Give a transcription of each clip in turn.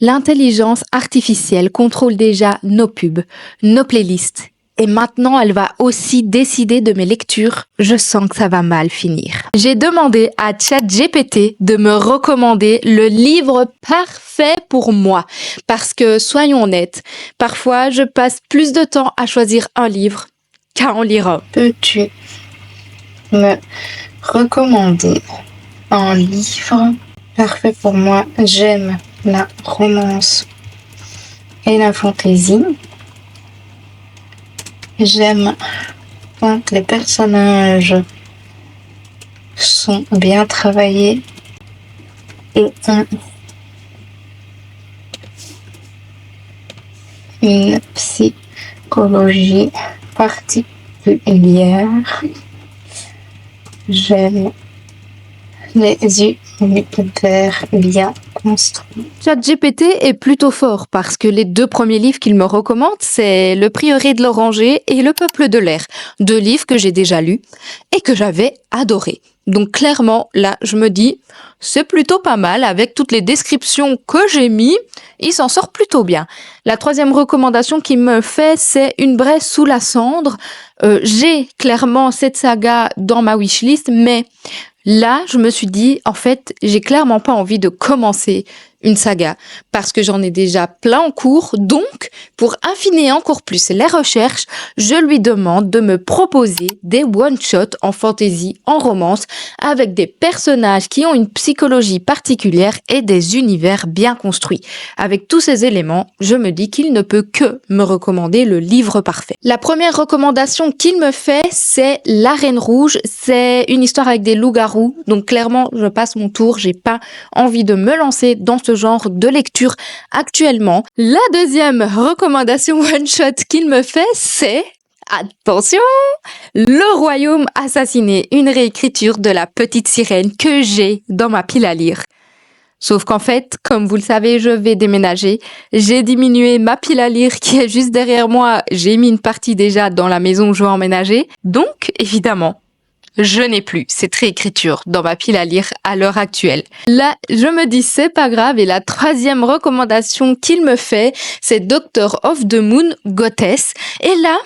L'intelligence artificielle contrôle déjà nos pubs, nos playlists. Et maintenant, elle va aussi décider de mes lectures. Je sens que ça va mal finir. J'ai demandé à ChatGPT de me recommander le livre parfait pour moi. Parce que, soyons honnêtes, parfois je passe plus de temps à choisir un livre qu'à en lire un. Peux-tu me recommander un livre parfait pour moi? J'aime la romance et la fantaisie. J'aime quand les personnages sont bien travaillés et ont une psychologie particulière. J'aime les univers bien construits. ChatGPT est plutôt fort parce que les deux premiers livres qu'il me recommande, c'est Le Prieuré de l'Oranger et Le Peuple de l'air. 2 livres que j'ai déjà lus et que j'avais adorés. Donc clairement, là, je me dis, c'est plutôt pas mal avec toutes les descriptions que j'ai mis, il s'en sort plutôt bien. La 3e recommandation qu'il me fait, c'est Une braise sous la cendre. J'ai clairement cette saga dans ma wishlist, mais là, je me suis dit, en fait, j'ai clairement pas envie de commencer une saga parce que j'en ai déjà plein en cours. Donc, pour affiner encore plus les recherches, je lui demande de me proposer des one-shots en fantasy, en romance, avec des personnages qui ont une psychologie particulière et des univers bien construits. Avec tous ces éléments, je me dis qu'il ne peut que me recommander le livre parfait. La première recommandation qu'il me fait, c'est La Reine Rouge. C'est une histoire avec des loups-garous. Donc clairement, je passe mon tour. J'ai pas envie de me lancer dans ce genre de lecture actuellement. La 2e recommandation one-shot qu'il me fait, c'est... Attention, Le Royaume assassiné, une réécriture de La Petite Sirène que j'ai dans ma pile à lire. Sauf qu'en fait, comme vous le savez, je vais déménager. J'ai diminué ma pile à lire qui est juste derrière moi. J'ai mis une partie déjà dans la maison où je vais emménager. Donc, évidemment, je n'ai plus cette réécriture dans ma pile à lire à l'heure actuelle. Là, je me dis c'est pas grave et la 3e recommandation qu'il me fait, c'est Doctor of the Moon Goddess. Et là,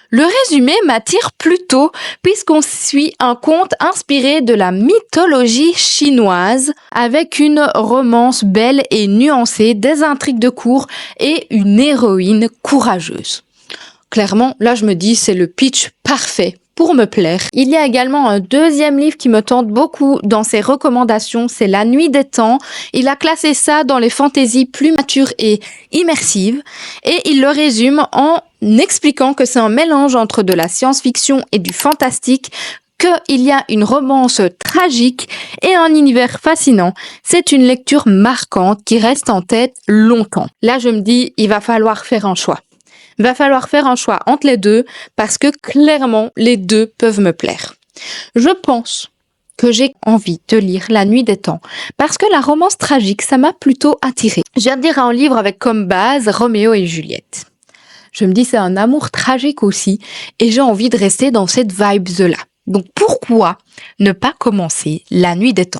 le résumé m'attire plutôt puisqu'on suit un conte inspiré de la mythologie chinoise avec une romance belle et nuancée, des intrigues de cour et une héroïne courageuse. Clairement, là je me dis c'est le pitch parfait pour me plaire. Il y a également un 2e livre qui me tente beaucoup dans ses recommandations, c'est La Nuit des Temps. Il a classé ça dans les fantaisies plus matures et immersives et il le résume en expliquant que c'est un mélange entre de la science-fiction et du fantastique, qu'il y a une romance tragique et un univers fascinant. C'est une lecture marquante qui reste en tête longtemps. Là je me dis, il va falloir faire un choix. Il va falloir faire un choix entre les deux parce que clairement, les deux peuvent me plaire. Je pense que j'ai envie de lire La Nuit des Temps parce que la romance tragique, ça m'a plutôt attirée. Je viens de lire un livre avec comme base Roméo et Juliette. Je me dis c'est un amour tragique aussi et j'ai envie de rester dans cette vibe-là. Donc pourquoi ne pas commencer La Nuit des Temps ?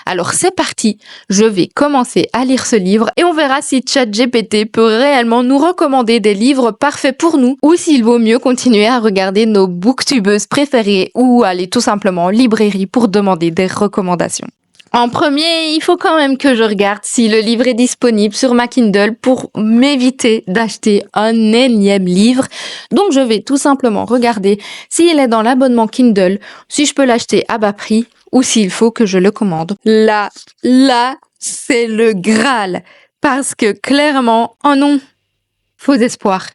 Alors c'est parti, je vais commencer à lire ce livre et on verra si ChatGPT peut réellement nous recommander des livres parfaits pour nous ou s'il vaut mieux continuer à regarder nos booktubeuses préférées ou aller tout simplement en librairie pour demander des recommandations. En premier, il faut quand même que je regarde si le livre est disponible sur ma Kindle pour m'éviter d'acheter un énième livre. Donc je vais tout simplement regarder s'il est dans l'abonnement Kindle, si je peux l'acheter à bas prix ou s'il faut que je le commande. Là, c'est le Graal. Parce que clairement, oh non, faux espoir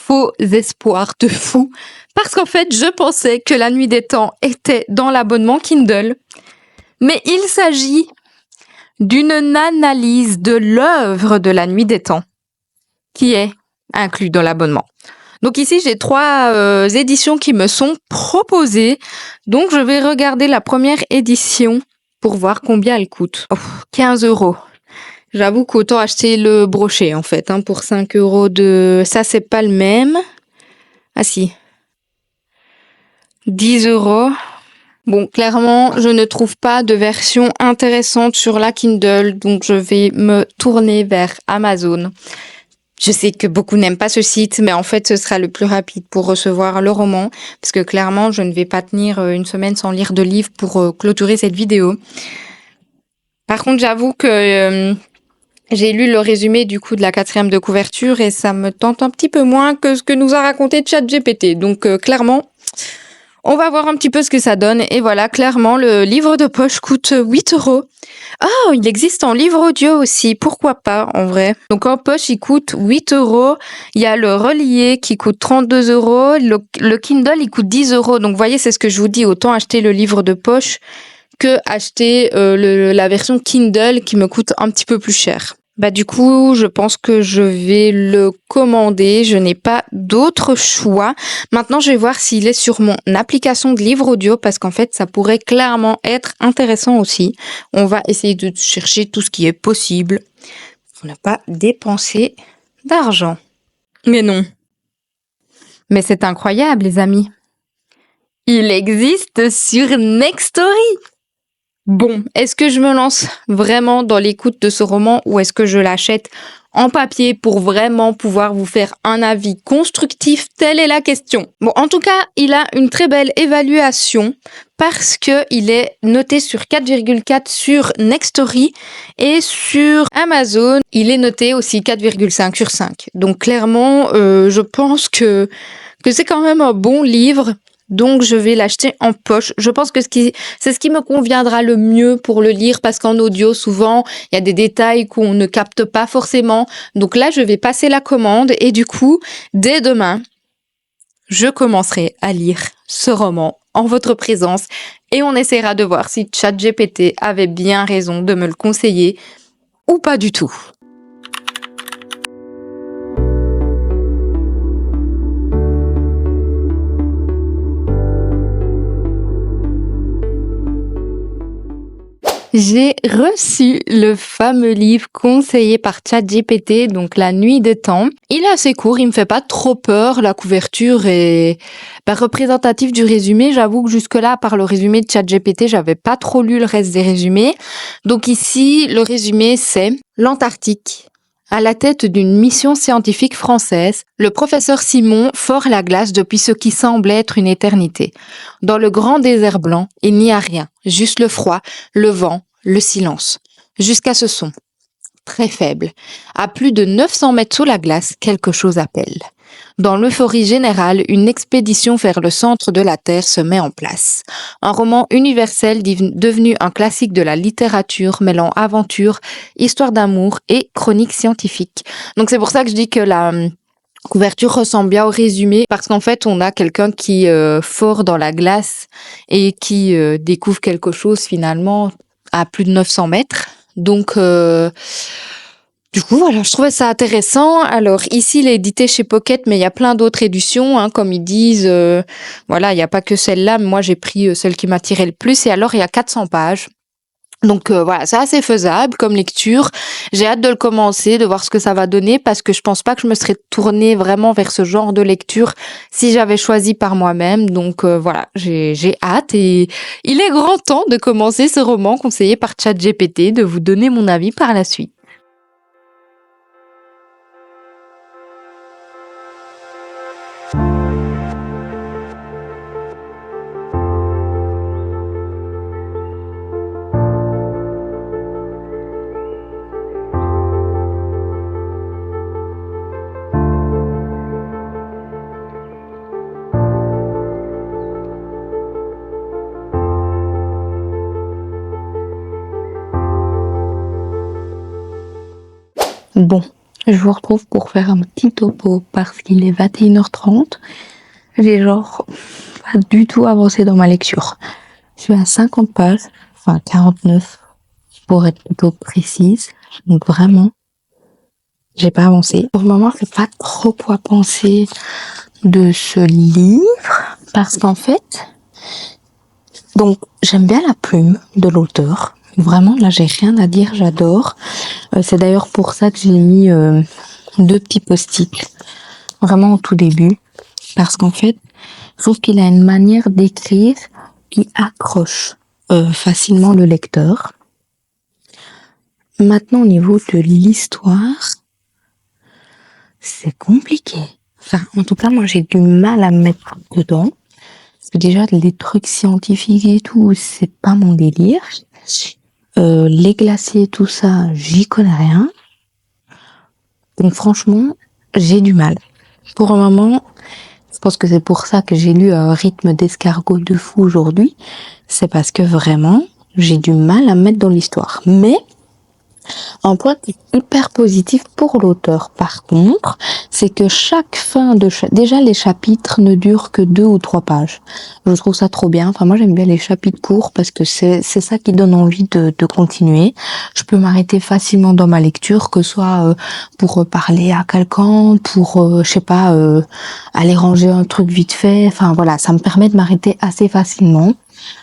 de fou. Parce qu'en fait, je pensais que La Nuit des Temps était dans l'abonnement Kindle. Mais il s'agit d'une analyse de l'œuvre de La Nuit des Temps qui est inclus dans l'abonnement. Donc ici, j'ai 3 éditions qui me sont proposées. Donc je vais regarder la première édition pour voir combien elle coûte. 15 €. J'avoue qu'autant acheter le brochet en fait, pour 5 € de... Ça, c'est pas le même. Ah si. 10 €. Bon, clairement, je ne trouve pas de version intéressante sur la Kindle, donc je vais me tourner vers Amazon. Je sais que beaucoup n'aiment pas ce site, mais en fait, ce sera le plus rapide pour recevoir le roman, parce que clairement, je ne vais pas tenir une semaine sans lire de livre pour clôturer cette vidéo. Par contre, j'avoue que j'ai lu le résumé du coup de la 4e de couverture et ça me tente un petit peu moins que ce que nous a raconté ChatGPT. Donc clairement, on va voir un petit peu ce que ça donne. Et voilà, clairement, le livre de poche coûte 8 euros. Oh, il existe en livre audio aussi. Pourquoi pas, en vrai? Donc, en poche, il coûte 8 euros. Il y a le relié qui coûte 32 euros. Le Kindle, il coûte 10 euros. Donc, vous voyez, c'est ce que je vous dis. Autant acheter le livre de poche que acheter la version Kindle qui me coûte un petit peu plus cher. Bah du coup, je pense que je vais le commander. Je n'ai pas d'autre choix. Maintenant, je vais voir s'il est sur mon application de livre audio parce qu'en fait, ça pourrait clairement être intéressant aussi. On va essayer de chercher tout ce qui est possible pour ne pas dépenser d'argent. Mais non. Mais c'est incroyable, les amis. Il existe sur Nextory. Bon, est-ce que je me lance vraiment dans l'écoute de ce roman ou est-ce que je l'achète en papier pour vraiment pouvoir vous faire un avis constructif? Telle est la question. Bon, en tout cas, il a une très belle évaluation parce que il est noté sur 4,4 sur Nextory et sur Amazon, il est noté aussi 4,5 sur 5. Donc clairement, je pense que c'est quand même un bon livre. Donc, je vais l'acheter en poche. Je pense que c'est ce qui me conviendra le mieux pour le lire parce qu'en audio, souvent, il y a des détails qu'on ne capte pas forcément. Donc là, je vais passer la commande et du coup, dès demain, je commencerai à lire ce roman en votre présence et on essaiera de voir si ChatGPT avait bien raison de me le conseiller ou pas du tout. J'ai reçu le fameux livre conseillé par ChatGPT, donc La Nuit des Temps. Il est assez court, il me fait pas trop peur, la couverture est représentative du résumé. J'avoue que jusque-là, à part le résumé de ChatGPT, j'avais pas trop lu le reste des résumés. Donc ici, le résumé, c'est l'Antarctique. À la tête d'une mission scientifique française, le professeur Simon ford la glace depuis ce qui semble être une éternité. Dans le grand désert blanc, il n'y a rien, juste le froid, le vent, le silence. Jusqu'à ce son, très faible. À plus de 900 mètres sous la glace, quelque chose appelle. Dans l'euphorie générale, une expédition vers le centre de la Terre se met en place. Un roman universel devenu un classique de la littérature mêlant aventure, histoire d'amour et chronique scientifique. Donc c'est pour ça que je dis que la couverture ressemble bien au résumé parce qu'en fait on a quelqu'un qui ford dans la glace et qui découvre quelque chose finalement à plus de 900 mètres. Donc du coup, voilà, je trouvais ça intéressant. Alors ici, il est édité chez Pocket, mais il y a plein d'autres éditions, hein, comme ils disent. Voilà, il n'y a pas que celle-là, mais moi j'ai pris celle qui m'attirait le plus. Et alors, il y a 400 pages. Donc voilà, c'est assez faisable comme lecture. J'ai hâte de le commencer, de voir ce que ça va donner, parce que je pense pas que je me serais tournée vraiment vers ce genre de lecture si j'avais choisi par moi-même. Donc voilà, j'ai hâte et il est grand temps de commencer ce roman conseillé par ChatGPT, de vous donner mon avis par la suite. Bon, je vous retrouve pour faire un petit topo parce qu'il est 21h30. J'ai genre pas du tout avancé dans ma lecture. Je suis à 50 pages, enfin 49 pour être plutôt précise. Donc vraiment, j'ai pas avancé. Pour le moment, je sais pas trop quoi penser de ce livre parce qu'en fait, donc j'aime bien la plume de l'auteur. Vraiment, là, j'ai rien à dire, j'adore. C'est d'ailleurs pour ça que j'ai mis 2 petits post-it, vraiment au tout début. Parce qu'en fait, je trouve qu'il a une manière d'écrire qui accroche facilement le lecteur. Maintenant, au niveau de l'histoire, c'est compliqué. Enfin, en tout cas, moi, j'ai du mal à me mettre dedans. Parce que déjà, les trucs scientifiques et tout, c'est pas mon délire. Les glaciers, tout ça, j'y connais rien. Donc franchement, j'ai du mal. Pour un moment, je pense que c'est pour ça que j'ai lu un rythme d'escargot de fou aujourd'hui. C'est parce que vraiment, j'ai du mal à me mettre dans l'histoire. Mais un point qui est hyper positif pour l'auteur, par contre, c'est que chaque fin de déjà les chapitres ne durent que 2 ou 3 pages. Je trouve ça trop bien. Enfin, moi, j'aime bien les chapitres courts parce que c'est ça qui donne envie de continuer. Je peux m'arrêter facilement dans ma lecture, que ce soit pour parler à quelqu'un, pour, je sais pas, aller ranger un truc vite fait. Enfin, voilà, ça me permet de m'arrêter assez facilement.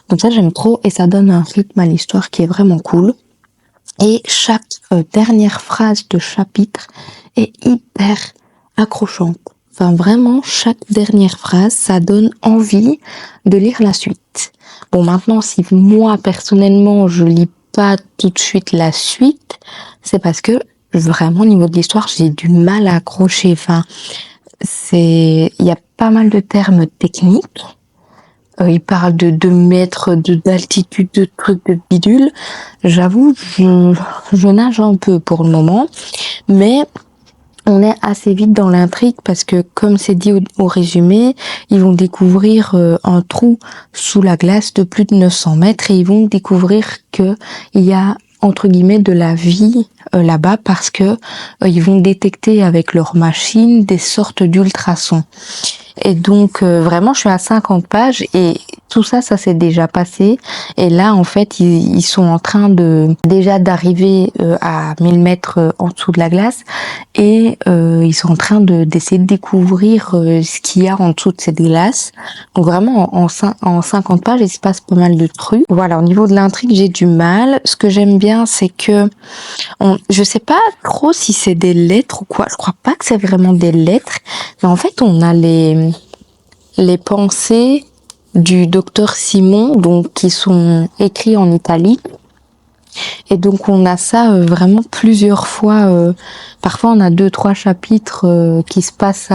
Donc ça, j'aime trop et ça donne un rythme à l'histoire qui est vraiment cool. Et chaque dernière phrase de chapitre est hyper accrochante. Enfin, vraiment, chaque dernière phrase, ça donne envie de lire la suite. Bon, maintenant, si moi, personnellement, je lis pas tout de suite la suite, c'est parce que vraiment, au niveau de l'histoire, j'ai du mal à accrocher. Enfin, il y a pas mal de termes techniques. Il parle de mètres, d'altitude, de trucs, de bidule. J'avoue, je nage un peu pour le moment, mais on est assez vite dans l'intrigue parce que, comme c'est dit au résumé, ils vont découvrir un trou sous la glace de plus de 900 mètres et ils vont découvrir que il y a entre guillemets de la vie là-bas parce que ils vont détecter avec leurs machines des sortes d'ultrasons. Et donc vraiment je suis à 50 pages et tout ça s'est déjà passé et là en fait ils sont en train d'arriver à 1000 mètres en dessous de la glace et ils sont en train d'essayer de découvrir ce qu'il y a en dessous de cette glace. Donc vraiment en 50 pages il se passe pas mal de trucs. Voilà, au niveau de l'intrigue j'ai du mal. Ce que j'aime bien c'est que je sais pas trop si c'est des lettres ou quoi, je crois pas que c'est vraiment des lettres, mais en fait on a les pensées du docteur Simon, donc qui sont écrits en italique. Et donc on a ça vraiment plusieurs fois. Parfois on a 2-3 chapitres qui se passent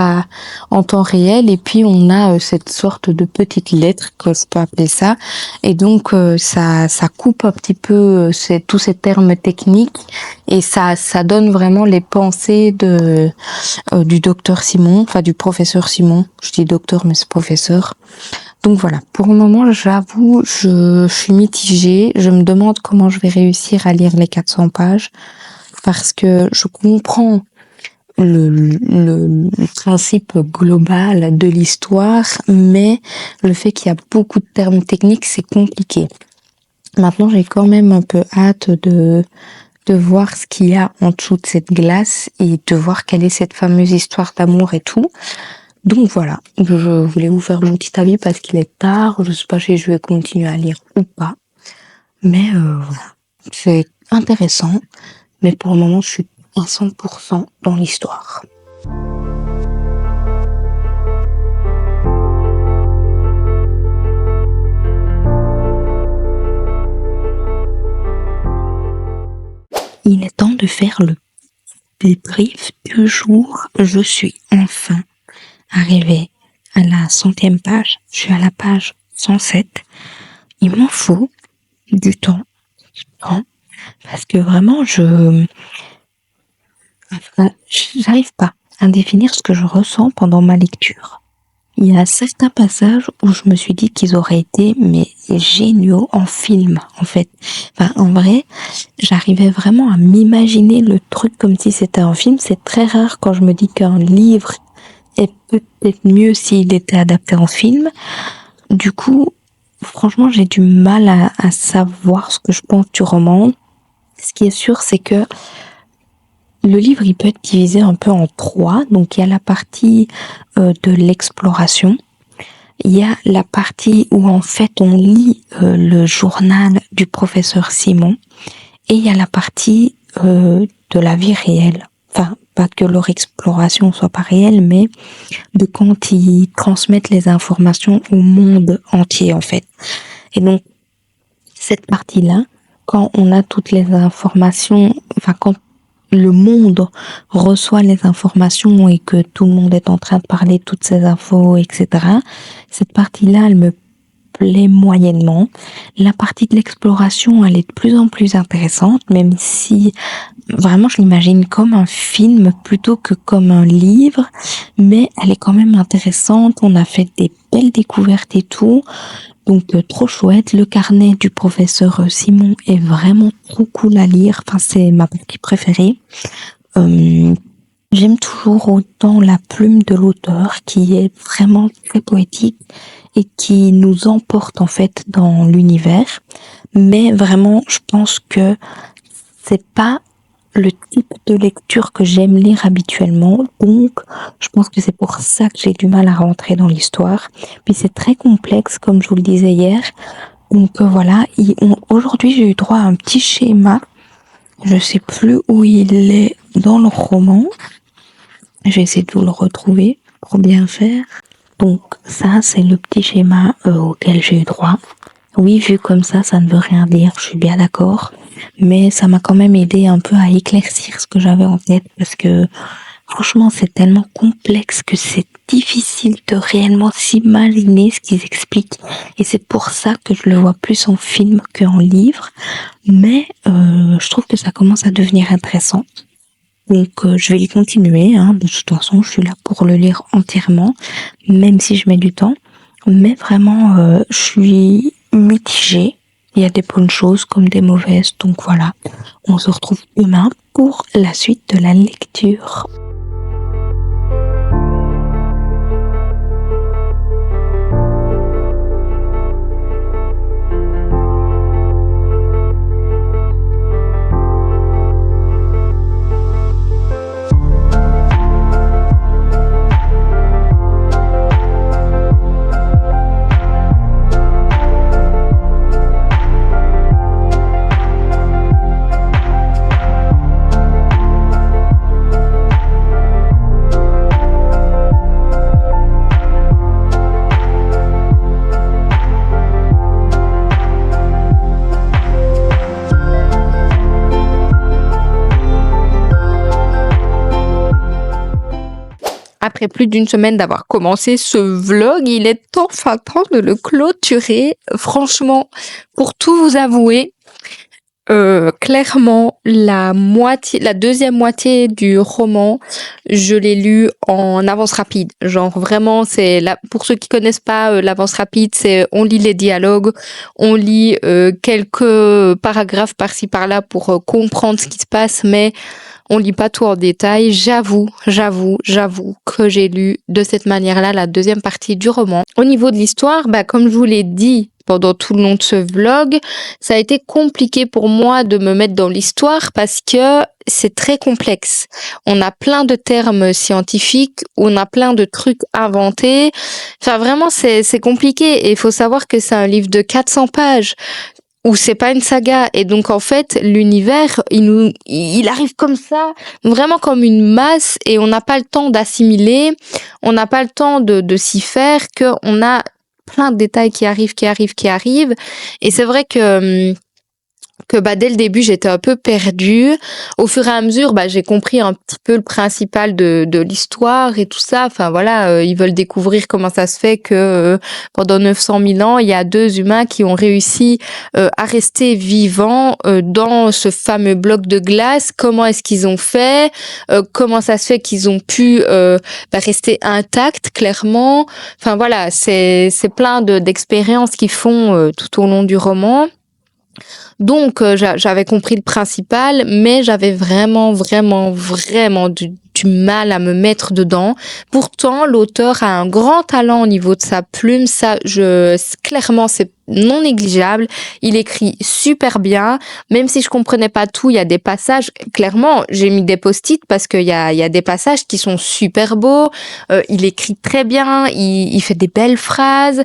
en temps réel et puis on a cette sorte de petite lettre, que je peux appeler ça. Et donc ça coupe un petit peu tous ces termes techniques et ça donne vraiment les pensées du docteur Simon, enfin du professeur Simon. Je dis docteur mais c'est professeur. Donc voilà, pour le moment, j'avoue, je suis mitigée. Je me demande comment je vais réussir à lire les 400 pages parce que je comprends le principe global de l'histoire, mais le fait qu'il y a beaucoup de termes techniques, c'est compliqué. Maintenant, j'ai quand même un peu hâte de voir ce qu'il y a en dessous de cette glace et de voir quelle est cette fameuse histoire d'amour et tout. Donc voilà, je voulais vous faire mon petit avis parce qu'il est tard, je sais pas si je vais continuer à lire ou pas. Mais voilà, c'est intéressant, mais pour le moment je suis à 100% dans l'histoire. Il est temps de faire le débrief du jour. Je suis enfin arrivée à la 100e page. Je suis à la page 107. Il m'en faut du temps, parce que vraiment j'arrive pas à définir ce que je ressens pendant ma lecture. Il y a certains passages où je me suis dit qu'ils auraient été géniaux en film, en fait. Enfin, en vrai, j'arrivais vraiment à m'imaginer le truc comme si c'était un film. C'est très rare quand je me dis qu'un livre est peut-être mieux s'il était adapté en film. Du coup, franchement, j'ai du mal à savoir ce que je pense du roman. Ce qui est sûr, c'est que le livre, il peut être divisé un peu en 3. Donc, il y a la partie de l'exploration. Il y a la partie où, en fait, on lit le journal du professeur Simon. Et il y a la partie de la vie réelle. Enfin, pas que leur exploration soit pas réelle, mais de quand ils transmettent les informations au monde entier, en fait. Et donc, cette partie-là, quand on a toutes les informations, enfin, quand le monde reçoit les informations et que tout le monde est en train de parler de toutes ces infos, etc., cette partie-là, elle me plaît moyennement. La partie de l'exploration, elle est de plus en plus intéressante, même si vraiment je l'imagine comme un film plutôt que comme un livre, mais elle est quand même intéressante. On a fait des belles découvertes et tout, donc trop chouette. Le carnet du professeur Simon est vraiment trop cool à lire. Enfin, c'est ma partie préférée. J'aime toujours autant la plume de l'auteur qui est vraiment très poétique et qui nous emporte en fait dans l'univers. Mais vraiment, je pense que c'est pas le type de lecture que j'aime lire habituellement. Donc, je pense que c'est pour ça que j'ai du mal à rentrer dans l'histoire. Puis c'est très complexe, comme je vous le disais hier. Donc voilà, aujourd'hui j'ai eu droit à un petit schéma. Je sais plus où il est dans le roman. Je vais essayer de vous le retrouver pour bien faire. Donc ça, c'est le petit schéma auquel j'ai eu droit. Oui, vu comme ça ne veut rien dire, je suis bien d'accord. Mais ça m'a quand même aidé un peu à éclaircir ce que j'avais en tête parce que franchement, c'est tellement complexe que c'est difficile de réellement s'imaginer ce qu'ils expliquent. Et c'est pour ça que je le vois plus en film qu'en livre. Mais je trouve que ça commence à devenir intéressant. Donc je vais y continuer. De toute façon, je suis là pour le lire entièrement, même si je mets du temps. Mais vraiment, je suis mitigée. Il y a des bonnes choses comme des mauvaises. Donc voilà, on se retrouve demain pour la suite de la lecture. Après plus d'une semaine d'avoir commencé ce vlog, il est enfin temps de le clôturer. Franchement, pour tout vous avouer, clairement, la deuxième moitié du roman, je l'ai lu en avance rapide. Genre vraiment, pour ceux qui connaissent pas l'avance rapide, c'est on lit les dialogues, on lit quelques paragraphes par-ci par-là pour comprendre ce qui se passe, mais on lit pas tout en détail. J'avoue que j'ai lu de cette manière-là la deuxième partie du roman. Au niveau de l'histoire, comme je vous l'ai dit pendant tout le long de ce vlog, ça a été compliqué pour moi de me mettre dans l'histoire parce que c'est très complexe. On a plein de termes scientifiques, on a plein de trucs inventés. Enfin, vraiment, c'est compliqué et il faut savoir que c'est un livre de 400 pages. Ou c'est pas une saga, et donc en fait l'univers il arrive comme ça, vraiment comme une masse, et on n'a pas le temps d'assimiler, on n'a pas le temps de s'y faire, que on a plein de détails qui arrivent, et c'est vrai que dès le début j'étais un peu perdue. Au fur et à mesure j'ai compris un petit peu le principal de l'histoire et tout ça. Enfin voilà, ils veulent découvrir comment ça se fait que pendant 900 000 ans il y a deux humains qui ont réussi à rester vivants dans ce fameux bloc de glace. Comment est-ce qu'ils ont fait, comment ça se fait qu'ils ont pu rester intacts, clairement. Enfin voilà, c'est plein d'expériences qu'ils font tout au long du roman. Donc j'avais compris le principal, mais j'avais vraiment du mal à me mettre dedans. Pourtant, l'auteur a un grand talent au niveau de sa plume, clairement c'est non négligeable. Il écrit super bien, même si je comprenais pas tout. Il y a des passages, clairement, j'ai mis des post-it parce qu'il y a des passages qui sont super beaux. Il écrit très bien, il fait des belles phrases.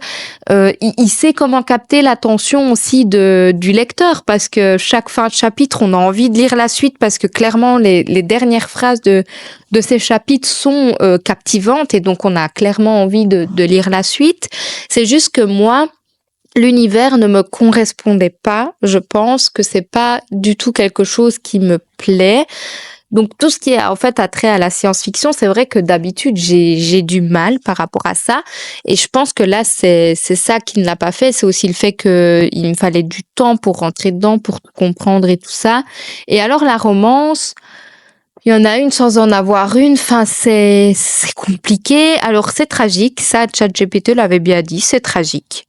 Il sait comment capter l'attention aussi du lecteur, parce que chaque fin de chapitre, on a envie de lire la suite, parce que clairement, les dernières phrases de ces chapitres sont captivantes, et donc on a clairement envie de lire la suite. C'est juste que moi, l'univers ne me correspondait pas. Je pense que c'est pas du tout quelque chose qui me plaît. Donc tout ce qui est en fait attrait à la science-fiction, c'est vrai que d'habitude j'ai du mal par rapport à ça, et je pense que là c'est ça qui ne l'a pas fait. C'est aussi le fait que il me fallait du temps pour rentrer dedans, pour tout comprendre et tout ça. Et alors la romance, il y en a une sans en avoir une. Enfin c'est compliqué. Alors c'est tragique, ça ChatGPT l'avait bien dit, c'est tragique.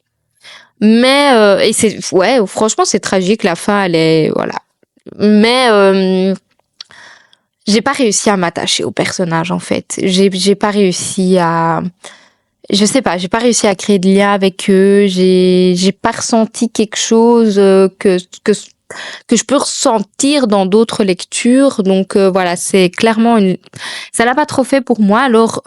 Mais et c'est ouais, franchement c'est tragique. La fin elle est voilà. Mais j'ai pas réussi à m'attacher au personnage en fait. J'ai pas réussi à, je sais pas, j'ai pas réussi à créer de lien avec eux. J'ai pas ressenti quelque chose que je peux ressentir dans d'autres lectures. Donc voilà, c'est clairement ça l'a pas trop fait pour moi. Alors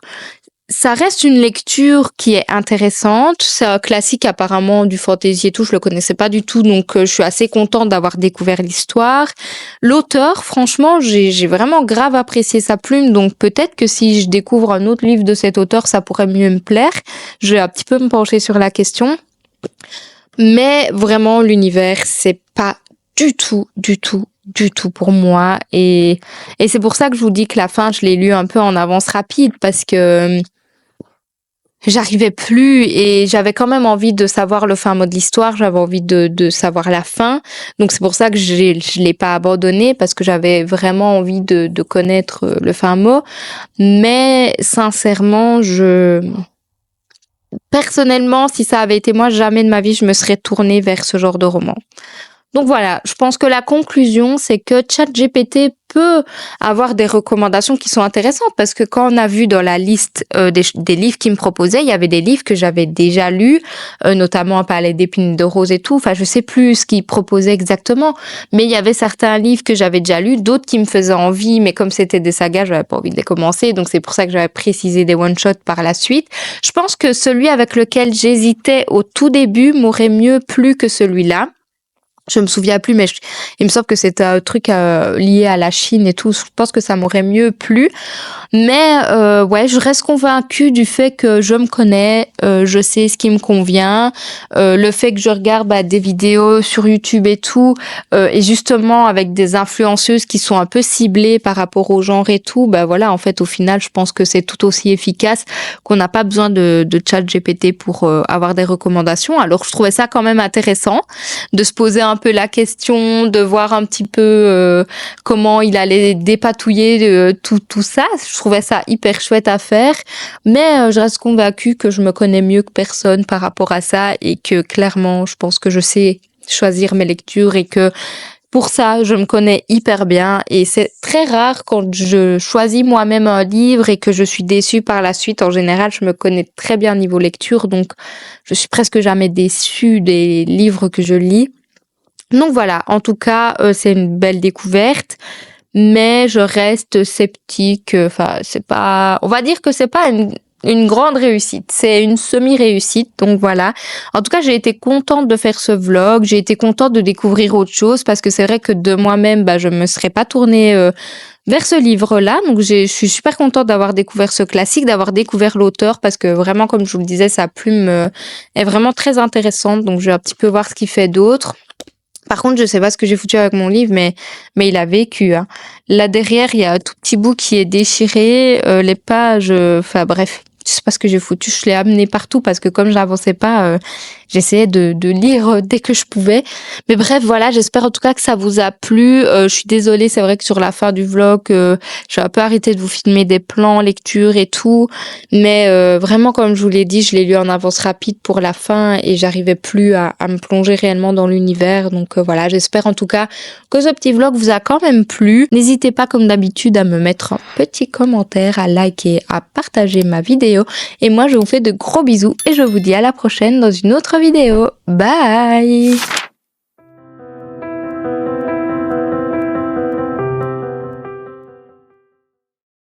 ça reste une lecture qui est intéressante. C'est un classique apparemment du fantasy et tout. Je le connaissais pas du tout, donc je suis assez contente d'avoir découvert l'histoire. L'auteur, franchement, j'ai vraiment grave apprécié sa plume. Donc peut-être que si je découvre un autre livre de cet auteur, ça pourrait mieux me plaire. Je vais un petit peu me pencher sur la question. Mais vraiment, l'univers, c'est pas du tout pour moi. Et c'est pour ça que je vous dis que la fin, je l'ai lu un peu en avance rapide parce que j'arrivais plus et j'avais quand même envie de savoir le fin mot de l'histoire, j'avais envie de savoir la fin. Donc c'est pour ça que je l'ai pas abandonné, parce que j'avais vraiment envie de connaître le fin mot. Mais sincèrement, personnellement, si ça avait été moi, jamais de ma vie je me serais tournée vers ce genre de roman. Donc voilà, je pense que la conclusion, c'est que ChatGPT peut avoir des recommandations qui sont intéressantes, parce que quand on a vu dans la liste des livres qu'il me proposait, il y avait des livres que j'avais déjà lus, notamment Un palais d'épines de rose et tout. Enfin, je sais plus ce qu'il proposait exactement, mais il y avait certains livres que j'avais déjà lus, d'autres qui me faisaient envie, mais comme c'était des sagas, j'avais pas envie de les commencer, donc c'est pour ça que j'avais précisé des one-shots par la suite. Je pense que celui avec lequel j'hésitais au tout début m'aurait mieux plu que celui-là. Je me souviens plus, mais il me semble que c'était un truc lié à la Chine et tout. Je pense que ça m'aurait mieux plu. Mais ouais, je reste convaincue du fait que je me connais, je sais ce qui me convient. Le fait que je regarde des vidéos sur YouTube et tout, et justement avec des influenceuses qui sont un peu ciblées par rapport au genre et tout, voilà, en fait, au final, je pense que c'est tout aussi efficace, qu'on n'a pas besoin de ChatGPT pour avoir des recommandations. Alors, je trouvais ça quand même intéressant de se poser un peu la question, de voir un petit peu comment il allait dépatouiller tout ça. Je trouvais ça hyper chouette à faire, mais je reste convaincue que je me connais mieux que personne par rapport à ça, et que clairement, je pense que je sais choisir mes lectures, et que pour ça, je me connais hyper bien. Et c'est très rare quand je choisis moi-même un livre et que je suis déçue par la suite. En général, je me connais très bien niveau lecture, donc je suis presque jamais déçue des livres que je lis. Donc voilà, en tout cas, c'est une belle découverte, mais je reste sceptique. Enfin, c'est pas, on va dire que c'est pas une grande réussite, c'est une semi-réussite. Donc voilà. En tout cas, j'ai été contente de faire ce vlog, j'ai été contente de découvrir autre chose, parce que c'est vrai que de moi-même, je me serais pas tournée vers ce livre-là. Donc je suis super contente d'avoir découvert ce classique, d'avoir découvert l'auteur, parce que vraiment, comme je vous le disais, sa plume est vraiment très intéressante. Donc je vais un petit peu voir ce qu'il fait d'autre. Par contre, je sais pas ce que j'ai foutu avec mon livre, mais il a vécu, hein. Là derrière, il y a un tout petit bout qui est déchiré, les pages, enfin bref, je sais pas ce que j'ai foutu. Je l'ai amené partout parce que comme je n'avançais pas, j'essayais de lire dès que je pouvais. Mais bref, voilà, j'espère en tout cas que ça vous a plu. Je suis désolée, c'est vrai que sur la fin du vlog, j'ai un peu arrêté de vous filmer des plans, lecture et tout. Mais vraiment, comme je vous l'ai dit, je l'ai lu en avance rapide pour la fin et j'arrivais plus à me plonger réellement dans l'univers. Donc voilà, j'espère en tout cas que ce petit vlog vous a quand même plu. N'hésitez pas comme d'habitude à me mettre un petit commentaire, à liker, à partager ma vidéo. Et moi, je vous fais de gros bisous et je vous dis à la prochaine dans une autre vidéo. Bye!